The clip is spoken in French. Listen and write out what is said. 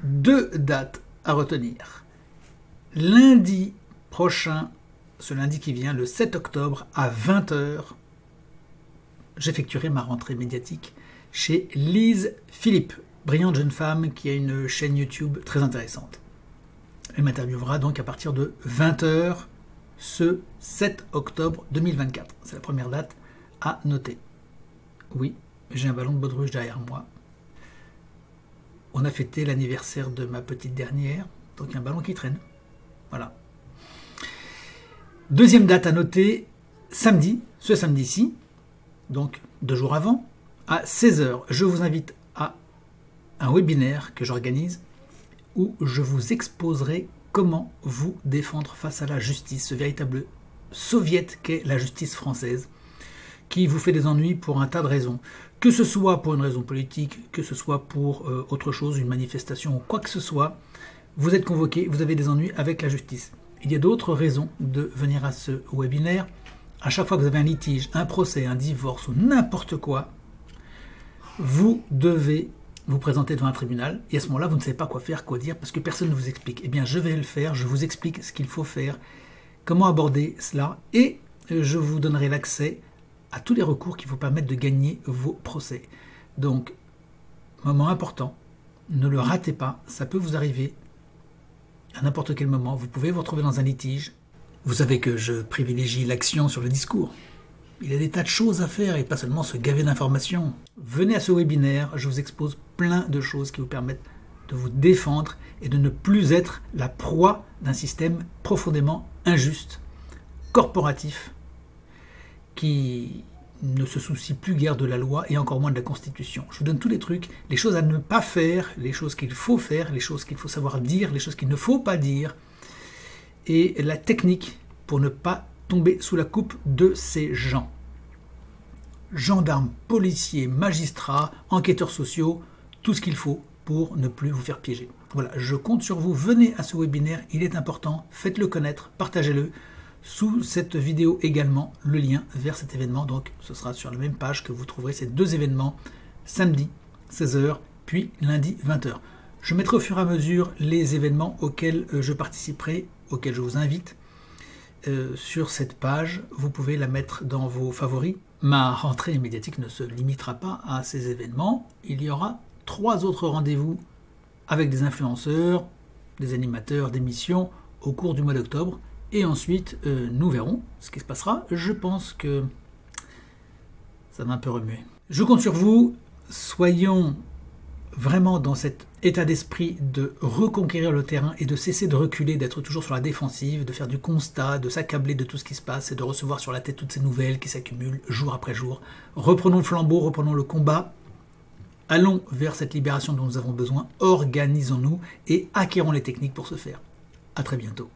2 dates à retenir. Lundi prochain, ce lundi qui vient, le 7 octobre à 20 h, j'effectuerai ma rentrée médiatique chez Lise Philippe, brillante jeune femme qui a une chaîne YouTube très intéressante. Elle m'interviewera donc à partir de 20 h ce 7 octobre 2024. C'est la première date à noter. Oui, j'ai un ballon de baudruche derrière moi. On a fêté l'anniversaire de ma petite dernière, donc il y a un ballon qui traîne. Voilà. Deuxième date à noter, samedi, ce samedi-ci, donc 2 jours avant, à 16 h, je vous invite à un webinaire que j'organise où je vous exposerai comment vous défendre face à la justice, ce véritable soviet qu'est la justice française, qui vous fait des ennuis pour un tas de raisons. Que ce soit pour une raison politique, que ce soit pour autre chose, une manifestation ou quoi que ce soit, vous êtes convoqué, vous avez des ennuis avec la justice. Il y a d'autres raisons de venir à ce webinaire. À chaque fois que vous avez un litige, un procès, un divorce ou n'importe quoi, vous devez vous présenter devant un tribunal et à ce moment-là, vous ne savez pas quoi faire, quoi dire, parce que personne ne vous explique. Eh bien, je vais le faire, je vous explique ce qu'il faut faire, comment aborder cela et je vous donnerai l'accès à tous les recours qui vous permettent de gagner vos procès. Donc, moment important, ne le ratez pas, ça peut vous arriver à n'importe quel moment. Vous pouvez vous retrouver dans un litige. Vous savez que je privilégie l'action sur le discours. Il y a des tas de choses à faire et pas seulement se gaver d'informations. Venez à ce webinaire, je vous expose plein de choses qui vous permettent de vous défendre et de ne plus être la proie d'un système profondément injuste, corporatif, qui ne se soucie plus guère de la loi et encore moins de la Constitution. Je vous donne tous les trucs, les choses à ne pas faire, les choses qu'il faut faire, les choses qu'il faut savoir dire, les choses qu'il ne faut pas dire, et la technique pour ne pas tomber sous la coupe de ces gens. Gendarmes, policiers, magistrats, enquêteurs sociaux, tout ce qu'il faut pour ne plus vous faire piéger. Voilà, je compte sur vous, venez à ce webinaire, il est important, faites-le connaître, partagez-le. Sous cette vidéo également, le lien vers cet événement, donc ce sera sur la même page que vous trouverez ces 2 événements, samedi 16 h, puis lundi 20 h. Je mettrai au fur et à mesure les événements auxquels je participerai, auxquels je vous invite. Sur cette page, vous pouvez la mettre dans vos favoris. Ma rentrée médiatique ne se limitera pas à ces événements. Il y aura 3 autres rendez-vous avec des influenceurs, des animateurs d'émissions au cours du mois d'octobre. Et ensuite, nous verrons ce qui se passera. Je pense que ça m'a un peu remué. Je compte sur vous. Soyons vraiment dans cet état d'esprit de reconquérir le terrain et de cesser de reculer, d'être toujours sur la défensive, de faire du constat, de s'accabler de tout ce qui se passe et de recevoir sur la tête toutes ces nouvelles qui s'accumulent jour après jour. Reprenons le flambeau, reprenons le combat. Allons vers cette libération dont nous avons besoin. Organisons-nous et acquérons les techniques pour ce faire. À très bientôt.